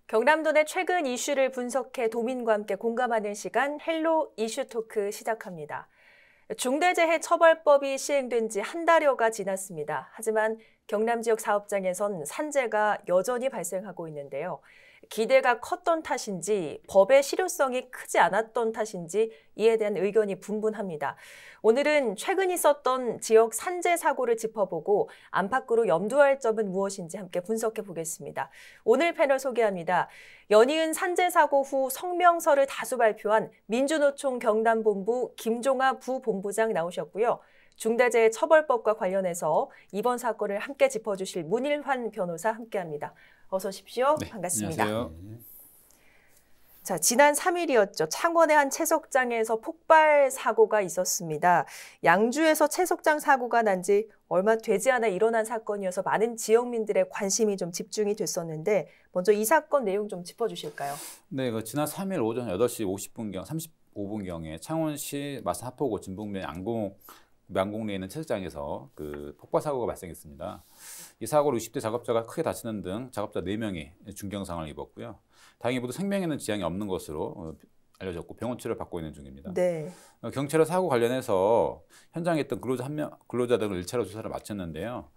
경남도 내 최근 이슈를 분석해 도민과 함께 공감하는 시간 헬로 이슈토크 시작합니다. 중대재해처벌법이 시행된 지 한 달여가 지났습니다. 하지만 경남 지역 사업장에선 산재가 여전히 발생하고 있는데요. 기대가 컸던 탓인지 법의 실효성이 크지 않았던 탓인지 이에 대한 의견이 분분합니다. 오늘은 최근 있었던 지역 산재 사고를 짚어보고 안팎으로 염두할 점은 무엇인지 함께 분석해 보겠습니다. 오늘 패널 소개합니다. 연이은 산재 사고 후 성명서를 다수 발표한 민주노총 경남본부 김종아 부본부장 나오셨고요. 중대재해처벌법과 관련해서 이번 사건을 함께 짚어주실 문일환 변호사 함께합니다. 어서 오십시오. 네, 반갑습니다. 안녕하세요. 자, 지난 3일이었죠. 창원의 한 채석장에서 폭발 사고가 있었습니다. 양주에서 채석장 사고가 난 지 얼마 되지 않아 일어난 사건이어서 많은 지역민들의 관심이 좀 집중이 됐었는데 먼저 이 사건 내용 좀 짚어주실까요? 네, 지난 3일 오전 8시 50분경, 35분경에 창원시 마산 하포구 진북면 양곡리에 있는 채석장에서 폭발 사고가 발생했습니다. 이 사고로 60대 작업자가 크게 다치는 등 작업자 4명이 중경상을 입었고요. 다행히 모두 생명에는 지장이 없는 것으로 알려졌고 병원 치료를 받고 있는 중입니다. 네. 경찰은 사고 관련해서 현장에 있던 근로자 등을 1차로 조사를 마쳤는데요.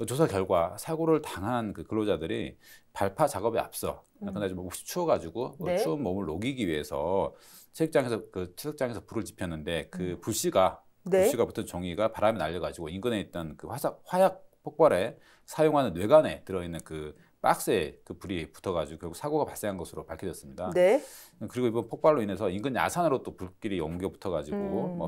조사 결과 사고를 당한 근로자들이 발파 작업에 앞서 그날 좀 추워가지고 네. 추운 몸을 녹이기 위해서 채석장에서 불을 지폈는데 불씨가 붙은 종이가 바람에 날려가지고 인근에 있던 화약 폭발에 사용하는 뇌관에 들어있는 박스에 불이 붙어가지고 결국 사고가 발생한 것으로 밝혀졌습니다. 네. 그리고 이번 폭발로 인해서 인근 야산으로 또 불길이 옮겨 붙어가지고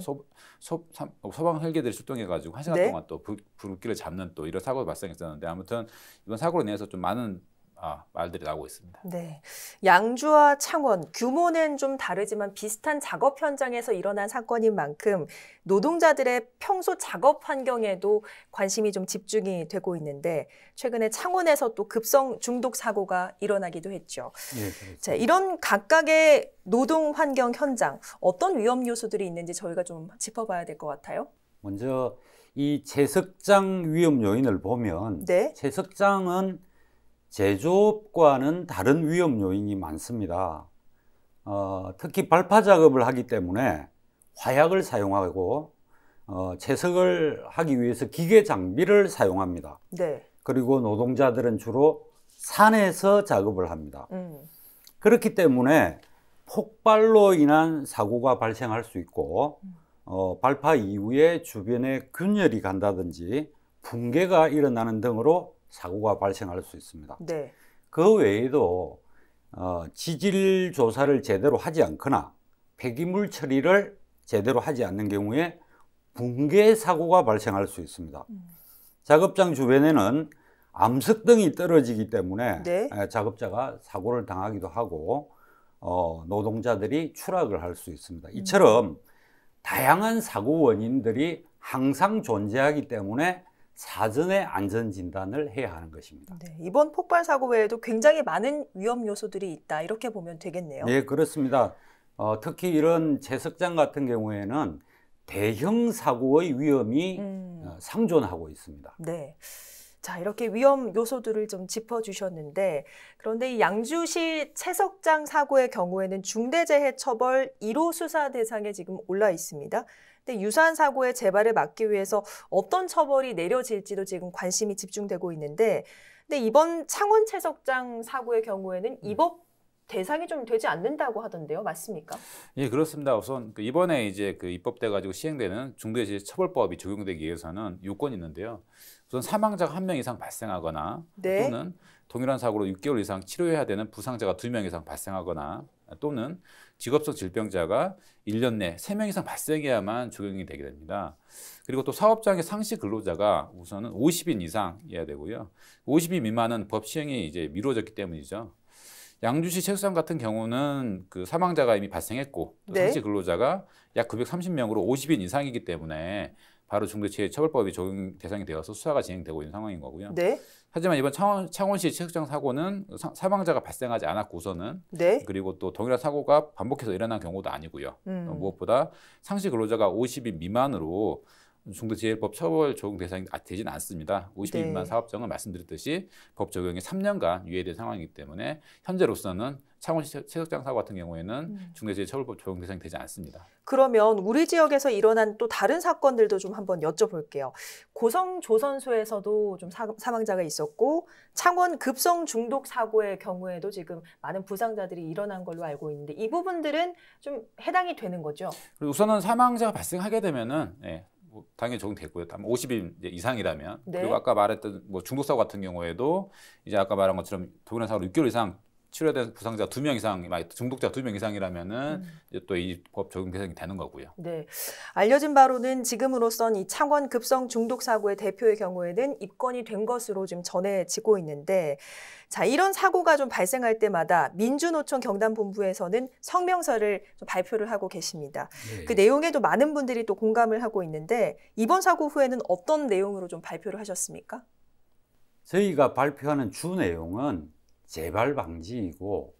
소방 헬기들이 출동해가지고 1시간 네. 동안 또 불길을 잡는 또 이런 사고가 발생했었는데 아무튼 이번 사고로 인해서 좀 많은 말들이 나오고 있습니다. 네, 양주와 창원 규모는 좀 다르지만 비슷한 작업 현장에서 일어난 사건인 만큼 노동자들의 평소 작업 환경에도 관심이 좀 집중이 되고 있는데 최근에 창원에서 또 급성 중독 사고가 일어나기도 했죠. 네, 그렇죠. 자, 이런 각각의 노동 환경 현장 어떤 위험 요소들이 있는지 저희가 좀 짚어봐야 될 것 같아요. 먼저 이 채석장 위험 요인을 보면 네. 채석장은 제조업과는 다른 위험 요인이 많습니다. 특히 발파 작업을 하기 때문에 화약을 사용하고 채석을 하기 위해서 기계 장비를 사용합니다. 네. 그리고 노동자들은 주로 산에서 작업을 합니다. 그렇기 때문에 폭발로 인한 사고가 발생할 수 있고 발파 이후에 주변에 균열이 간다든지 붕괴가 일어나는 등으로 사고가 발생할 수 있습니다. 네. 그 외에도 지질 조사를 제대로 하지 않거나 폐기물 처리를 제대로 하지 않는 경우에 붕괴 사고가 발생할 수 있습니다. 작업장 주변에는 암석등이 떨어지기 때문에 네. 작업자가 사고를 당하기도 하고 노동자들이 추락을 할 수 있습니다. 이처럼 다양한 사고 원인들이 항상 존재하기 때문에 사전에 안전진단을 해야 하는 것입니다. 네, 이번 폭발 사고 외에도 굉장히 많은 위험 요소들이 있다 이렇게 보면 되겠네요. 네, 그렇습니다. 특히 이런 채석장 같은 경우에는 대형 사고의 위험이 상존하고 있습니다. 네. 자, 이렇게 위험 요소들을 좀 짚어주셨는데 그런데 이 양주시 채석장 사고의 경우에는 중대재해처벌 1호 수사 대상에 지금 올라 있습니다. 근데 유사한 사고의 재발을 막기 위해서 어떤 처벌이 내려질지도 지금 관심이 집중되고 있는데 근데 이번 창원 채석장 사고의 경우에는 이 법 대상이 좀 되지 않는다고 하던데요. 맞습니까? 예, 그렇습니다. 우선 이번에 이제 입법돼 가지고 시행되는 중대재해처벌법이 적용되기 위해서는 요건이 있는데요. 우선 사망자가 1명 이상 발생하거나 네. 또는 동일한 사고로 6개월 이상 치료해야 되는 부상자가 2명 이상 발생하거나 또는 직업성 질병자가 1년 내 3명 이상 발생해야만 적용이 되게 됩니다. 그리고 또 사업장의 상시 근로자가 우선은 50인 이상이어야 되고요. 50인 미만은 법 시행이 이제 미뤄졌기 때문이죠. 양주시 채석장 같은 경우는 사망자가 이미 발생했고 또 네. 상시 근로자가 약 930명으로 50인 이상이기 때문에 바로 중대재해처벌법이 적용 대상이 되어서 수사가 진행되고 있는 상황인 거고요. 네. 하지만 이번 창원시 채석장 사고는 사망자가 발생하지 않았고 우선은 네. 그리고 또 동일한 사고가 반복해서 일어난 경우도 아니고요. 무엇보다 상시 근로자가 50인 미만으로 중대재해법 처벌 적용 대상이 되지는 않습니다. 52인 미만 네. 사업장은 말씀드렸듯이 법 적용이 3년간 유예된 상황이기 때문에 현재로서는 창원 채석장 사고 같은 경우에는 중대재해처벌법 적용 대상이 되지 않습니다. 그러면 우리 지역에서 일어난 또 다른 사건들도 좀 한번 여쭤볼게요. 고성 조선소에서도 좀 사망자가 있었고 창원 급성 중독 사고의 경우에도 지금 많은 부상자들이 일어난 걸로 알고 있는데 이 부분들은 좀 해당이 되는 거죠? 우선은 사망자가 발생하게 되면은 뭐 당연히 적용되고요. 50인 이상이라면. 네. 그리고 아까 말했던 뭐 중독 사고 같은 경우에도 이제 아까 말한 것처럼 동일한 사고로 6개월 이상 치료된 부상자 2명 이상, 중독자 2명 이상이라면은 이제 또 이 법 적용 대상이 되는 거고요. 네, 알려진 바로는 지금으로선 이 창원 급성 중독 사고의 대표의 경우에는 입건이 된 것으로 지금 전해지고 있는데, 자 이런 사고가 좀 발생할 때마다 민주노총 경남본부에서는 성명서를 좀 발표를 하고 계십니다. 네. 그 내용에도 많은 분들이 또 공감을 하고 있는데 이번 사고 후에는 어떤 내용으로 좀 발표를 하셨습니까? 저희가 발표하는 주 내용은 재발 방지이고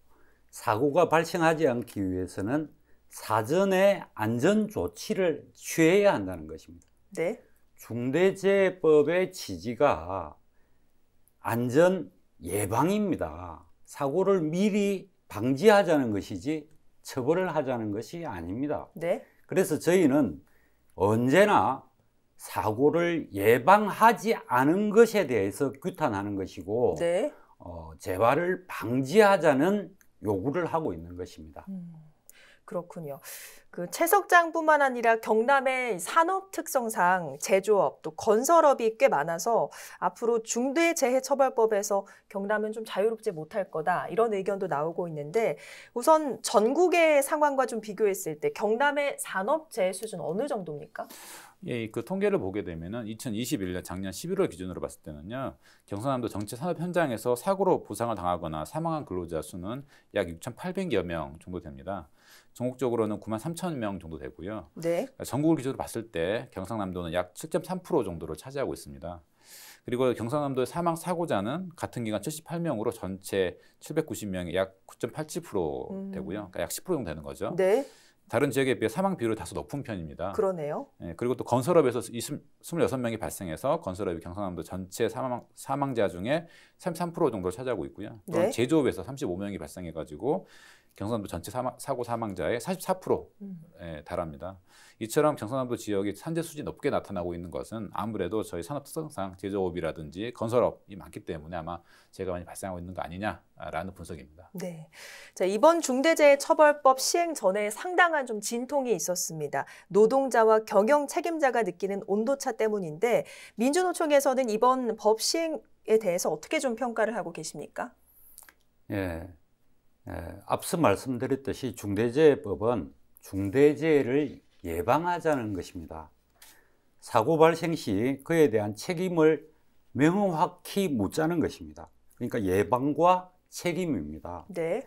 사고가 발생하지 않기 위해서는 사전에 안전 조치를 취해야 한다는 것입니다. 네. 중대재해법의 취지가 안전 예방입니다. 사고를 미리 방지하자는 것이지 처벌을 하자는 것이 아닙니다. 네. 그래서 저희는 언제나 사고를 예방하지 않은 것에 대해서 규탄하는 것이고 네. 재발을 방지하자는 요구를 하고 있는 것입니다. 그렇군요. 그 채석장뿐만 아니라 경남의 산업 특성상 제조업 또 건설업이 꽤 많아서 앞으로 중대재해처벌법에서 경남은 좀 자유롭지 못할 거다 이런 의견도 나오고 있는데 우선 전국의 상황과 좀 비교했을 때 경남의 산업재해 수준 어느 정도입니까? 예, 그 통계를 보게 되면은 2021년 작년 11월 기준으로 봤을 때는요, 경상남도 전체 산업 현장에서 사고로 부상을 당하거나 사망한 근로자 수는 약 6,800여 명 정도 됩니다. 전국적으로는 93,000명 정도 되고요. 네. 전국을 기준으로 봤을 때 경상남도는 약 7.3% 정도를 차지하고 있습니다. 그리고 경상남도의 사망 사고자는 같은 기간 78명으로 전체 790명이 약 9.87% 되고요. 그러니까 약 10% 정도 되는 거죠. 네. 다른 지역에 비해 사망 비율이 다소 높은 편입니다. 그러네요. 예, 그리고 또 건설업에서 26명이 발생해서 건설업이 경상남도 전체 사망자 중에 33% 정도를 차지하고 있고요. 또한 네. 제조업에서 35명이 발생해가지고 경상남도 전체 사고 사망자의 44%에 달합니다. 이처럼 경상남도 지역이 산재 수준이 높게 나타나고 있는 것은 아무래도 저희 산업 특성상 제조업이라든지 건설업이 많기 때문에 아마 재해가 많이 발생하고 있는 거 아니냐라는 분석입니다. 네. 자, 이번 중대재해처벌법 시행 전에 상당한 좀 진통이 있었습니다. 노동자와 경영 책임자가 느끼는 온도차 때문인데 민주노총에서는 이번 법 시행에 대해서 어떻게 좀 평가를 하고 계십니까? 예. 앞서 말씀드렸듯이 중대재해법은 중대재해를 예방하자는 것입니다. 사고 발생 시 그에 대한 책임을 명확히 묻자는 것입니다. 그러니까 예방과 책임입니다. 네.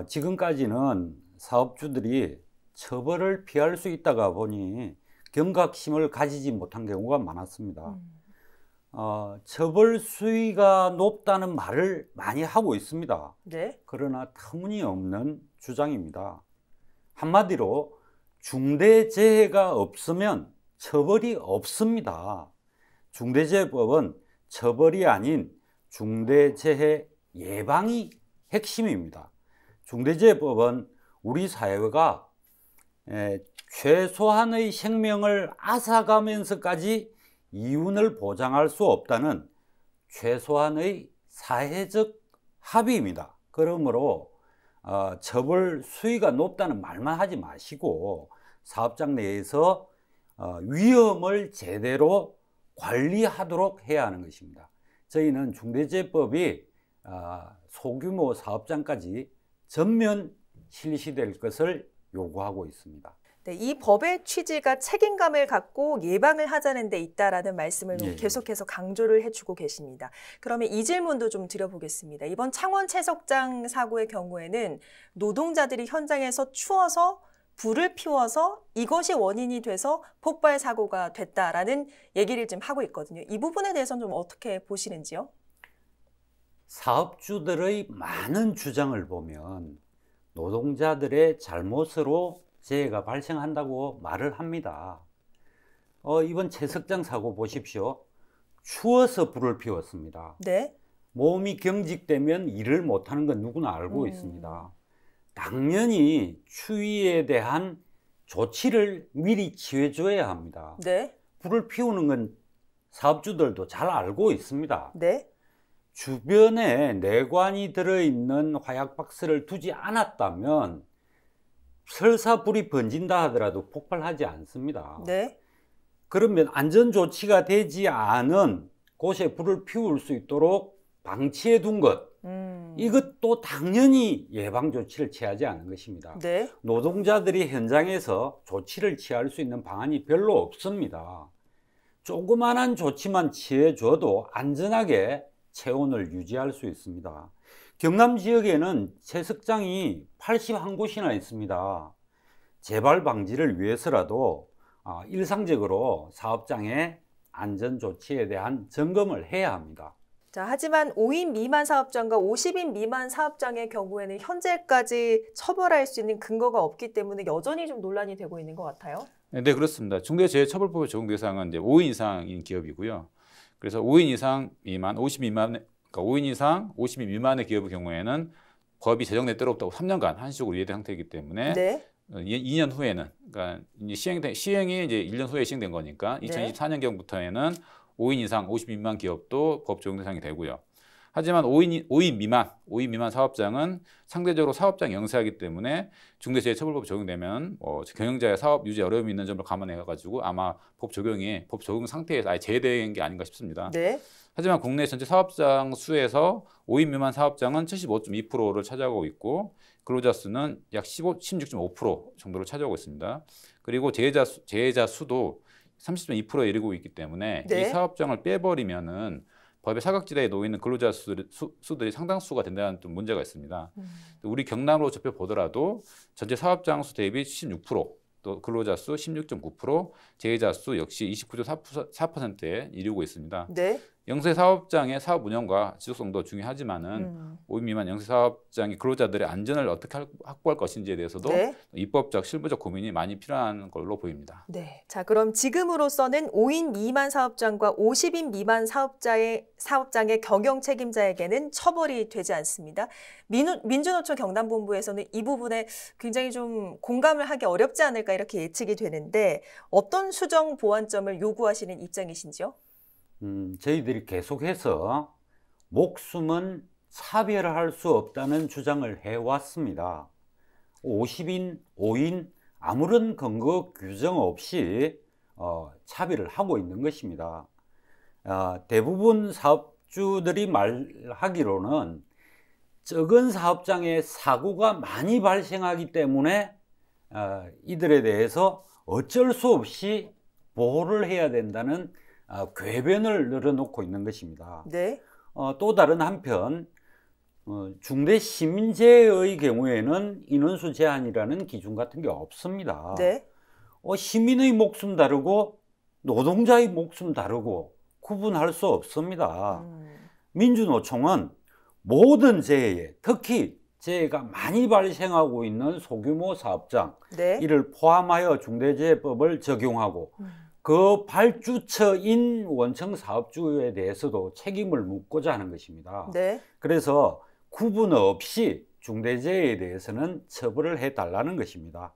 지금까지는 사업주들이 처벌을 피할 수 있다가 보니 경각심을 가지지 못한 경우가 많았습니다. 처벌 수위가 높다는 말을 많이 하고 있습니다. 네. 그러나 터무니없는 주장입니다. 한마디로 중대재해가 없으면 처벌이 없습니다. 중대재해법은 처벌이 아닌 중대재해 예방이 핵심입니다. 중대재해법은 우리 사회가 최소한의 생명을 앗아가면서까지 이윤을 보장할 수 없다는 최소한의 사회적 합의입니다. 그러므로 처벌 수위가 높다는 말만 하지 마시고 사업장 내에서 위험을 제대로 관리하도록 해야 하는 것입니다. 저희는 중대재해법이 소규모 사업장까지 전면 실시될 것을 요구하고 있습니다. 네, 이 법의 취지가 책임감을 갖고 예방을 하자는 데 있다라는 말씀을 예. 계속해서 강조를 해주고 계십니다. 그러면 이 질문도 좀 드려보겠습니다. 이번 창원 채석장 사고의 경우에는 노동자들이 현장에서 추워서 불을 피워서 이것이 원인이 돼서 폭발 사고가 됐다라는 얘기를 지금 하고 있거든요. 이 부분에 대해서는 좀 어떻게 보시는지요? 사업주들의 많은 주장을 보면 노동자들의 잘못으로 재해가 발생한다고 말을 합니다. 이번 채석장 사고 보십시오. 추워서 불을 피웠습니다. 네. 몸이 경직되면 일을 못하는 건 누구나 알고 있습니다. 당연히 추위에 대한 조치를 미리 취해줘야 합니다. 네. 불을 피우는 건 사업주들도 잘 알고 있습니다. 네. 주변에 내관이 들어있는 화약 박스를 두지 않았다면 설사 불이 번진다 하더라도 폭발하지 않습니다. 네. 그러면 안전조치가 되지 않은 곳에 불을 피울 수 있도록 방치해 둔 것, 이것도 당연히 예방조치를 취하지 않은 것입니다. 네. 노동자들이 현장에서 조치를 취할 수 있는 방안이 별로 없습니다. 조그만한 조치만 취해줘도 안전하게 체온을 유지할 수 있습니다. 경남 지역에는 채석장이 81곳이나 있습니다. 재발 방지를 위해서라도 일상적으로 사업장의 안전조치에 대한 점검을 해야 합니다. 자, 하지만 5인 미만 사업장과 50인 미만 사업장의 경우에는 현재까지 처벌할 수 있는 근거가 없기 때문에 여전히 좀 논란이 되고 있는 것 같아요. 네, 그렇습니다. 중대재해처벌법의 적용 대상은 이제 5인 이상인 기업이고요. 그래서 5인 이상 미만, 50인 미만, 그러니까 5인 이상, 50인 미만의 기업의 경우에는 법이 제정된 때로부터 3년간 한시적으로 유예된 상태이기 때문에 네. 2년 후에는, 그러니까 시행이 이제 1년 후에 시행된 거니까 네. 2024년경부터에는 5인 이상, 50인 미만 기업도 법 적용 대상이 되고요. 하지만 5인 미만 사업장은 상대적으로 사업장 영세하기 때문에 중대재해처벌법이 적용되면 경영자의 사업 유지 어려움이 있는 점을 감안해 가지고 아마 법 적용 상태에서 아예 제외된 게 아닌가 싶습니다. 네. 하지만 국내 전체 사업장 수에서 5인 미만 사업장은 75.2%를 차지하고 있고 근로자 수는 약 16.5% 정도를 차지하고 있습니다. 그리고 재해자 수도 30.2%에 이르고 있기 때문에 네. 이 사업장을 빼버리면은 법의 사각지대에 놓여 있는 근로자 수들이 상당수가 된다는 또 문제가 있습니다. 우리 경남으로 접해 보더라도 전체 사업장 수 대비 76%, 또 근로자 수 16.9%, 재해자 수 역시 29.4%에 이르고 있습니다. 네. 영세 사업장의 사업 운영과 지속성도 중요하지만은 5인 미만 영세 사업장의 근로자들의 안전을 어떻게 확보할 것인지에 대해서도 네. 입법적, 실무적 고민이 많이 필요한 걸로 보입니다. 네. 자, 그럼 지금으로서는 5인 미만 사업장과 50인 미만 사업장의 경영 책임자에게는 처벌이 되지 않습니다. 민주노총 경남본부에서는 이 부분에 굉장히 좀 공감을 하기 어렵지 않을까 이렇게 예측이 되는데 어떤 수정 보완점을 요구하시는 입장이신지요? 저희들이 계속해서 목숨은 차별할 수 없다는 주장을 해왔습니다. 50인, 5인 아무런 근거 규정 없이 차별을 하고 있는 것입니다. 대부분 사업주들이 말하기로는 적은 사업장에 사고가 많이 발생하기 때문에 이들에 대해서 어쩔 수 없이 보호를 해야 된다는 궤변을 늘어놓고 있는 것입니다. 네. 또 다른 한편 중대시민재해의 경우에는 인원수 제한이라는 기준 같은 게 없습니다. 네. 시민의 목숨 다르고 노동자의 목숨 다르고 구분할 수 없습니다. 민주노총은 모든 재해에 특히 재해가 많이 발생하고 있는 소규모 사업장 네. 이를 포함하여 중대재해법을 적용하고 그 발주처인 원청 사업주에 대해서도 책임을 묻고자 하는 것입니다. 네. 그래서 구분 없이 중대재해에 대해서는 처벌을 해달라는 것입니다.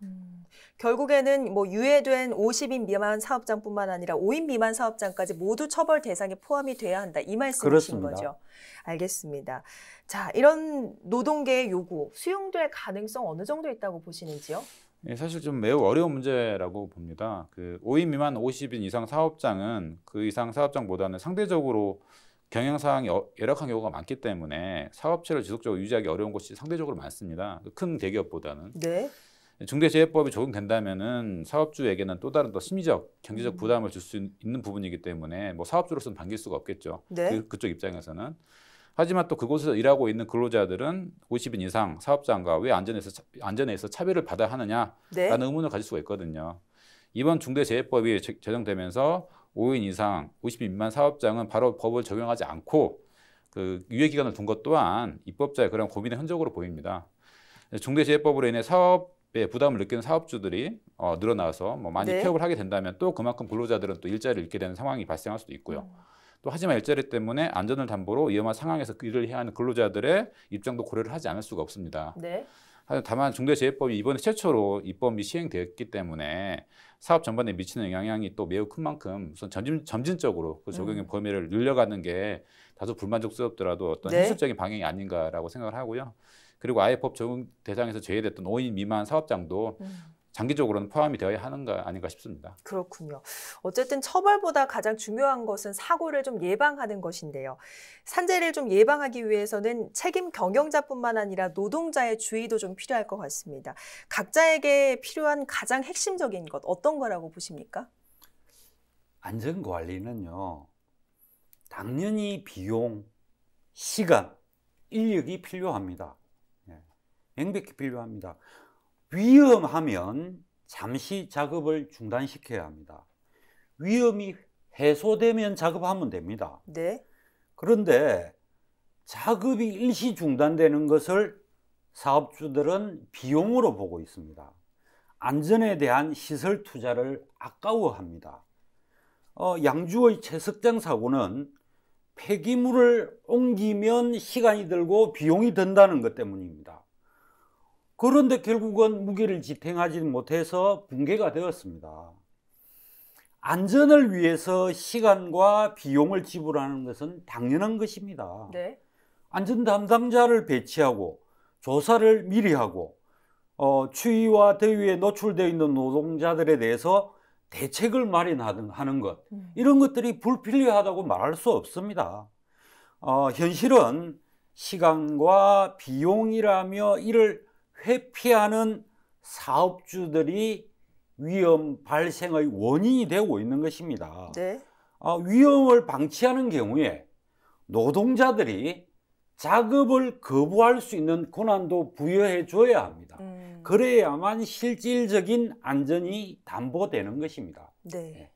결국에는 유예된 50인 미만 사업장뿐만 아니라 5인 미만 사업장까지 모두 처벌 대상에 포함이 돼야 한다. 이 말씀이신 그렇습니다. 거죠. 알겠습니다. 자, 이런 노동계의 요구 수용될 가능성 어느 정도 있다고 보시는지요? 예, 사실 좀 매우 어려운 문제라고 봅니다. 5인 미만 50인 이상 사업장은 그 이상 사업장보다는 상대적으로 경영 상황이 열악한 경우가 많기 때문에 사업체를 지속적으로 유지하기 어려운 곳이 상대적으로 많습니다. 큰 대기업보다는. 네. 중대재해법이 적용된다면은 사업주에게는 또 다른 더 심리적, 경제적 부담을 줄 수 있는 부분이기 때문에 사업주로서는 반길 수가 없겠죠. 네. 그쪽 입장에서는. 하지만 또 그곳에서 일하고 있는 근로자들은 50인 이상 사업장과 왜 안전에서 차별을 받아야 하느냐라는 네. 의문을 가질 수가 있거든요. 이번 중대재해법이 제정되면서 5인 이상, 50인 미만 사업장은 바로 법을 적용하지 않고 유예 기간을 둔 것 또한 입법자의 그런 고민의 흔적으로 보입니다. 중대재해법으로 인해 사업 부담을 느끼는 사업주들이 늘어나서 뭐 많이 네. 폐업을 하게 된다면 또 그만큼 근로자들은 또 일자리를 잃게 되는 상황이 발생할 수도 있고요. 또 하지만 일자리 때문에 안전을 담보로 위험한 상황에서 일을 해야 하는 근로자들의 입장도 고려를 하지 않을 수가 없습니다. 네. 다만 중대재해법이 이번에 최초로 입법이 시행되었기 때문에 사업 전반에 미치는 영향이 또 매우 큰 만큼 우선 점진적으로 그 적용의 범위를 늘려가는 게 다소 불만족스럽더라도 어떤 네. 현실적인 방향이 아닌가라고 생각을 하고요. 그리고 아예 법 적용 대상에서 제외됐던 5인 미만 사업장도 장기적으로는 포함이 되어야 하는 거 아닌가 싶습니다. 그렇군요. 어쨌든 처벌보다 가장 중요한 것은 사고를 좀 예방하는 것인데요. 산재를 좀 예방하기 위해서는 책임 경영자뿐만 아니라 노동자의 주의도 좀 필요할 것 같습니다. 각자에게 필요한 가장 핵심적인 것 어떤 거라고 보십니까? 안전관리는요, 당연히 비용, 시간, 인력이 필요합니다. 명백히 필요합니다. 위험하면 잠시 작업을 중단시켜야 합니다. 위험이 해소되면 작업하면 됩니다. 네. 그런데 작업이 일시 중단되는 것을 사업주들은 비용으로 보고 있습니다. 안전에 대한 시설 투자를 아까워합니다. 양주의 채석장 사고는 폐기물을 옮기면 시간이 들고 비용이 든다는 것 때문입니다. 그런데 결국은 무기를 지탱하지 못해서 붕괴가 되었습니다. 안전을 위해서 시간과 비용을 지불하는 것은 당연한 것입니다. 네. 안전 담당자를 배치하고 조사를 미리 하고 추위와 더위에 노출되어 있는 노동자들에 대해서 대책을 마련하는 것, 이런 것들이 불필요하다고 말할 수 없습니다. 현실은 시간과 비용이라며 이를 회피하는 사업주들이 위험 발생의 원인이 되고 있는 것입니다. 네. 위험을 방치하는 경우에 노동자들이 작업을 거부할 수 있는 권한도 부여해 줘야 합니다. 그래야만 실질적인 안전이 담보되는 것입니다. 네.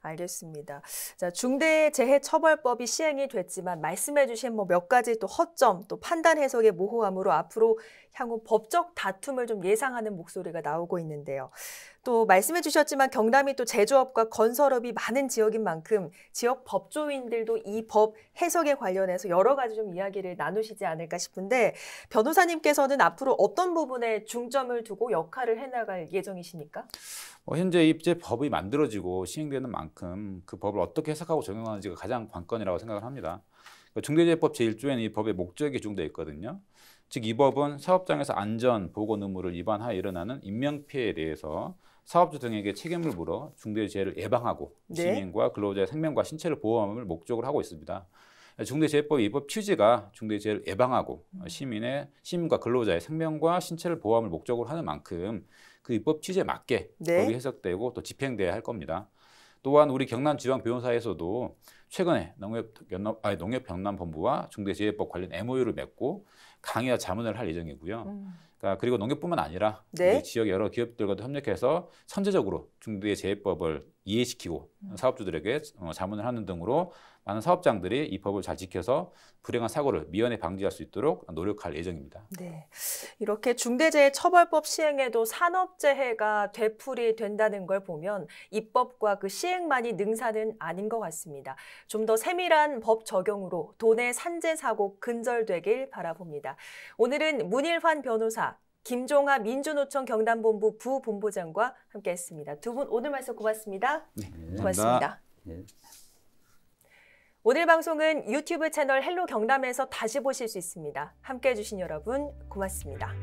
알겠습니다. 자, 중대재해처벌법이 시행이 됐지만 말씀해 주신 몇 가지 또 허점, 또 판단 해석의 모호함으로 앞으로 향후 법적 다툼을 좀 예상하는 목소리가 나오고 있는데요. 또 말씀해 주셨지만 경남이 또 제조업과 건설업이 많은 지역인 만큼 지역 법조인들도 이 법 해석에 관련해서 여러 가지 좀 이야기를 나누시지 않을까 싶은데 변호사님께서는 앞으로 어떤 부분에 중점을 두고 역할을 해나갈 예정이십니까? 현재 이제 법이 만들어지고 시행되는 만큼 그 법을 어떻게 해석하고 적용하는지가 가장 관건이라고 생각을 합니다. 중대재해법 제1조에는 이 법의 목적이 기준되어 있거든요. 즉 이 법은 사업장에서 안전, 보건 의무를 위반하여 일어나는 인명피해에 대해서 사업주 등에게 책임을 물어 중대재해를 예방하고 네. 시민과 근로자의 생명과 신체를 보호함을 목적으로 하고 있습니다. 중대재해법 이 법 취지가 중대재해를 예방하고 시민과 근로자의 생명과 신체를 보호함을 목적으로 하는 만큼 그 입법 취지에 맞게 네. 법이 해석되고 또 집행돼야 할 겁니다. 또한 우리 경남지방변호사에서도 최근에 농협경남본부와 중대재해법 관련 MOU를 맺고 강의와 자문을 할 예정이고요. 그리고 농협뿐만 아니라 네. 우리 지역 여러 기업들과도 협력해서 선제적으로 중대재해법을 이해시키고 사업주들에게 자문을 하는 등으로 많은 사업장들이 이 법을 잘 지켜서 불행한 사고를 미연에 방지할 수 있도록 노력할 예정입니다. 네, 이렇게 중대재해처벌법 시행에도 산업재해가 되풀이 된다는 걸 보면 입법과 그 시행만이 능사는 아닌 것 같습니다. 좀 더 세밀한 법 적용으로 도내 산재 사고 근절되길 바라봅니다. 오늘은 문일환 변호사, 김종하 민주노총 경남본부 부본부장과 함께했습니다. 두 분 오늘 말씀 고맙습니다. 네, 고맙습니다. 네. 오늘 방송은 유튜브 채널 헬로 경남에서 다시 보실 수 있습니다. 함께해 주신 여러분 고맙습니다.